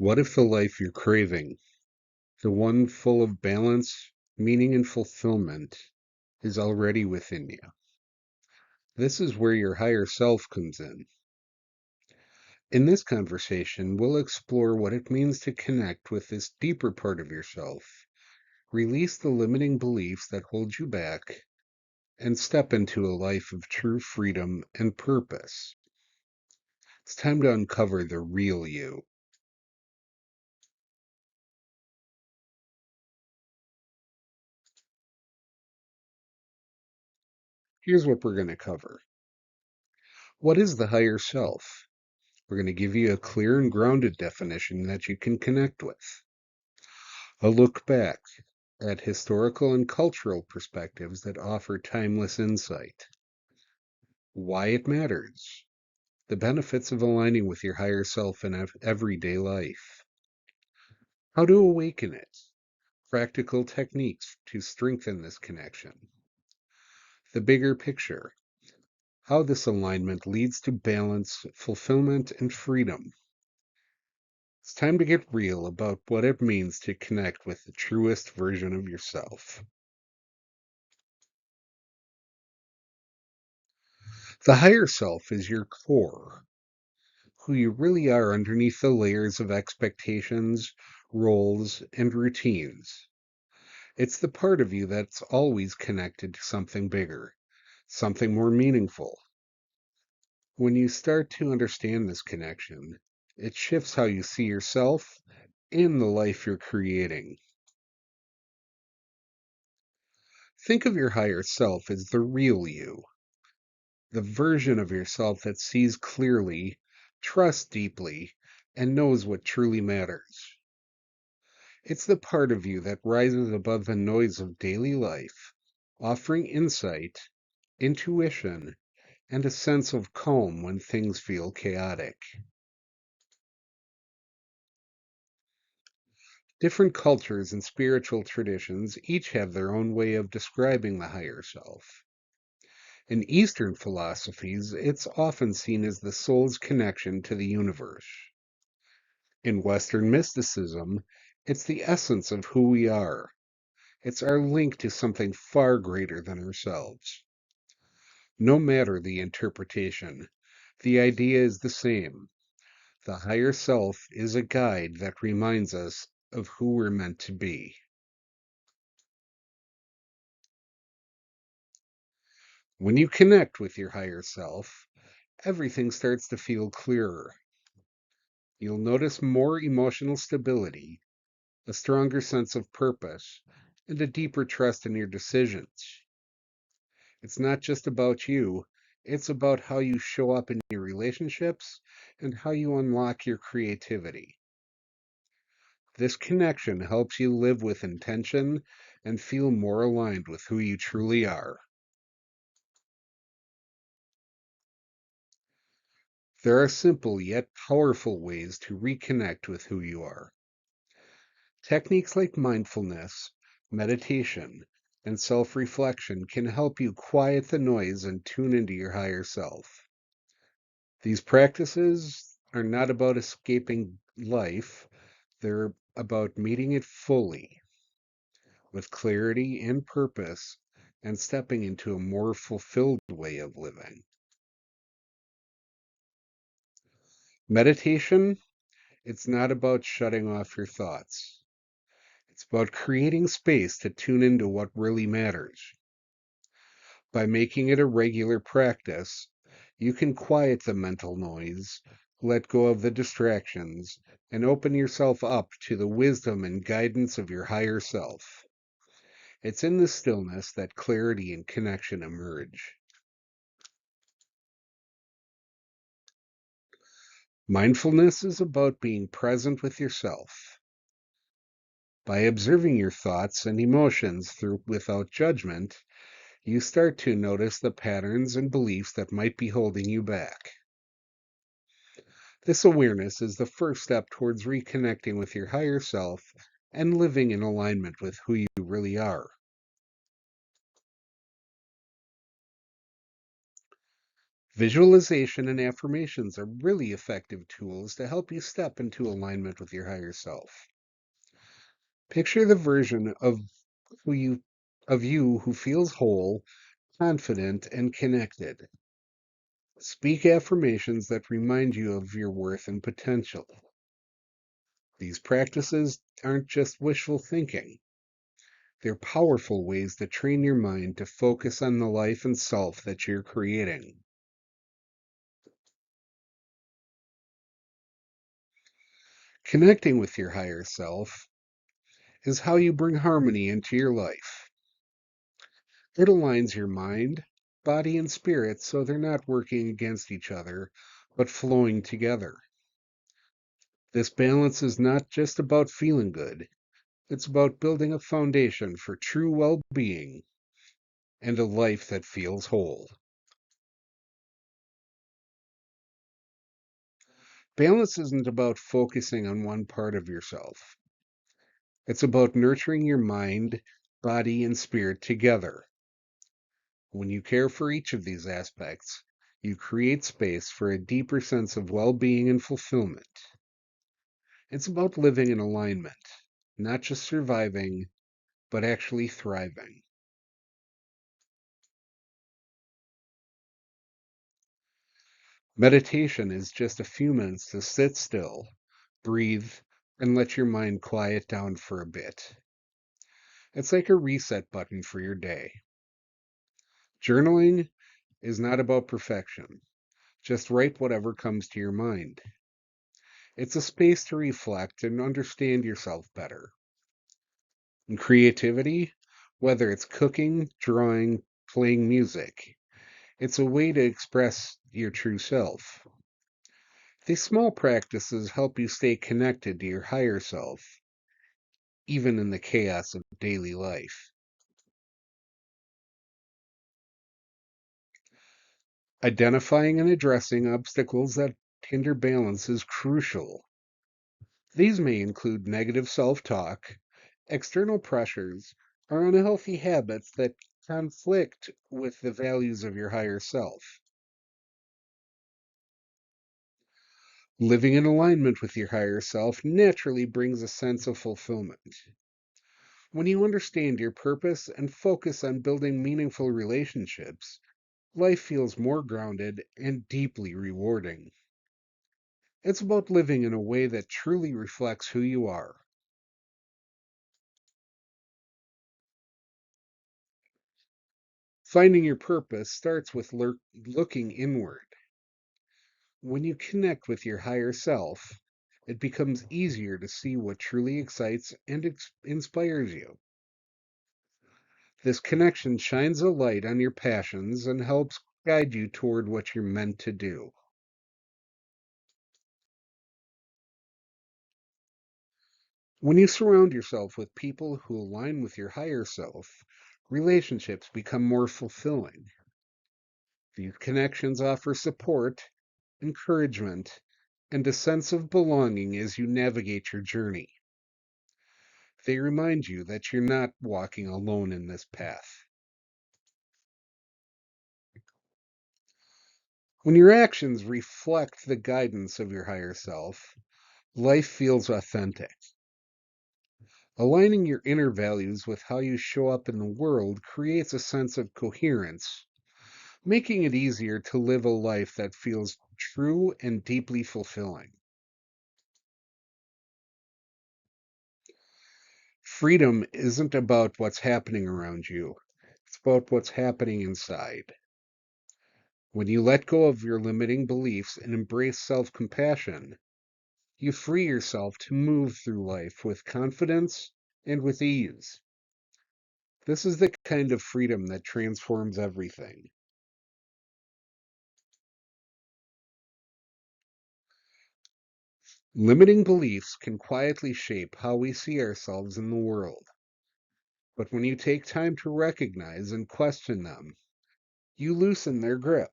What if the life you're craving, the one full of balance, meaning, and fulfillment, is already within you? This is where your higher self comes in. In this conversation, we'll explore what it means to connect with this deeper part of yourself, release the limiting beliefs that hold you back, and step into a life of true freedom and purpose. It's time to uncover the real you. Here's what we're going to cover. What is the higher self? We're going to give you a clear and grounded definition that you can connect with. A look back at historical and cultural perspectives that offer timeless insight. Why it matters. The benefits of aligning with your higher self in everyday life. How to awaken it. Practical techniques to strengthen this connection. The bigger picture. How this alignment leads to balance, fulfillment, and freedom. It's time to get real about what it means to connect with the truest version of yourself. The higher self is your core, who you really are underneath the layers of expectations, roles, and routines. It's the part of you that's always connected to something bigger, something more meaningful. When you start to understand this connection, it shifts how you see yourself and the life you're creating. Think of your higher self as the real you, the version of yourself that sees clearly, trusts deeply, and knows what truly matters. It's the part of you that rises above the noise of daily life, offering insight, intuition, and a sense of calm when things feel chaotic. Different cultures and spiritual traditions each have their own way of describing the higher self. In Eastern philosophies, it's often seen as the soul's connection to the universe. In Western mysticism, it's the essence of who we are. It's our link to something far greater than ourselves. No matter the interpretation, the idea is the same. The higher self is a guide that reminds us of who we're meant to be. When you connect with your higher self, everything starts to feel clearer. You'll notice more emotional stability, a stronger sense of purpose, and a deeper trust in your decisions. It's not just about you, it's about how you show up in your relationships and how you unlock your creativity. This connection helps you live with intention and feel more aligned with who you truly are. There are simple yet powerful ways to reconnect with who you are. Techniques like mindfulness, meditation, and self reflection can help you quiet the noise and tune into your higher self. These practices are not about escaping life, they're about meeting it fully with clarity and purpose and stepping into a more fulfilled way of living. Meditation, it's not about shutting off your thoughts. It's about creating space to tune into what really matters. By making it a regular practice, you can quiet the mental noise, let go of the distractions, and open yourself up to the wisdom and guidance of your higher self. It's in the stillness that clarity and connection emerge. Mindfulness is about being present with yourself. By observing your thoughts and emotions without judgment, you start to notice the patterns and beliefs that might be holding you back. This awareness is the first step towards reconnecting with your higher self and living in alignment with who you really are. Visualization and affirmations are really effective tools to help you step into alignment with your higher self. Picture the version who you of you who feels whole, confident, and connected. Speak affirmations that remind you of your worth and potential. These practices aren't just wishful thinking. They're powerful ways to train your mind to focus on the life and self that you're creating. Connecting with your higher self is how you bring harmony into your life. It aligns your mind, body, and spirit so they're not working against each other, but flowing together. This balance is not just about feeling good, it's about building a foundation for true well being and a life that feels whole. Balance isn't about focusing on one part of yourself, it's about nurturing your mind, body, and spirit together. When you care for each of these aspects, you create space for a deeper sense of well being and fulfillment. It's about living in alignment, not just surviving, but actually thriving. Meditation is just a few minutes to sit still, breathe, and let your mind quiet down for a bit. It's like a reset button for your day. Journaling is not about perfection. Just write whatever comes to your mind. It's a space to reflect and understand yourself better. And creativity, whether it's cooking, drawing, playing music, it's a way to express your true self. These small practices help you stay connected to your higher self, even in the chaos of daily life. Identifying and addressing obstacles that hinder balance is crucial. These may include negative self talk, external pressures, or unhealthy habits that conflict with the values of your higher self. Living in alignment with your higher self naturally brings a sense of fulfillment. When you understand your purpose and focus on building meaningful relationships, life feels more grounded and deeply rewarding. It's about living in a way that truly reflects who you are. Finding your purpose starts with looking inward. When you connect with your higher self, it becomes easier to see what truly excites and inspires you. This connection shines a light on your passions and helps guide you toward what you're meant to do. When you surround yourself with people who align with your higher self, relationships become more fulfilling. These connections offer support, encouragement, and a sense of belonging as you navigate your journey. They remind you that you're not walking alone in this path. When your actions reflect the guidance of your higher self, life feels authentic. Aligning your inner values with how you show up in the world creates a sense of coherence, making it easier to live a life that feels true and deeply fulfilling. Freedom isn't about what's happening around you, it's about what's happening inside. When you let go of your limiting beliefs and embrace self compassion, you free yourself to move through life with confidence and with ease. This is the kind of freedom that transforms everything. Limiting beliefs can quietly shape how we see ourselves in the world. But when you take time to recognize and question them, you loosen their grip.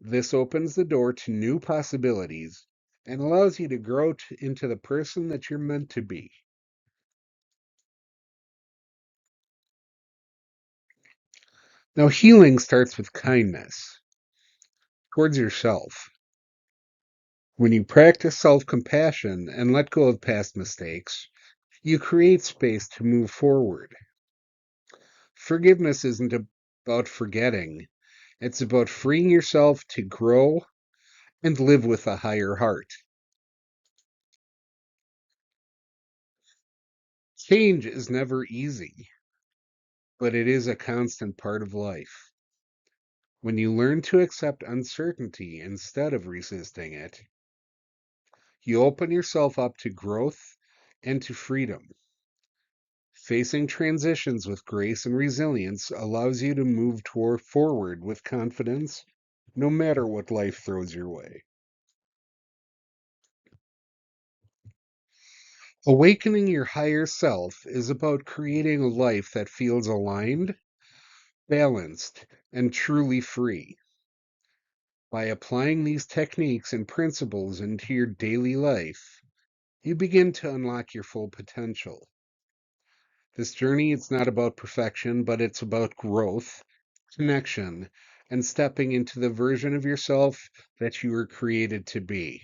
This opens the door to new possibilities and allows you to grow into the person that you're meant to be. Now, healing starts with kindness. towards yourself. When you practice self-compassion and let go of past mistakes, you create space to move forward. Forgiveness isn't about forgetting, it's about freeing yourself to grow and live with a higher heart. Change is never easy, but it is a constant part of life. When you learn to accept uncertainty instead of resisting it, you open yourself up to growth and to freedom. Facing transitions with grace and resilience allows you to move forward with confidence, no matter what life throws your way. Awakening your higher self is about creating a life that feels aligned, balanced, and truly free. By applying these techniques and principles into your daily life, you begin to unlock your full potential. This journey is not about perfection, but it's about growth, connection, and stepping into the version of yourself that you were created to be.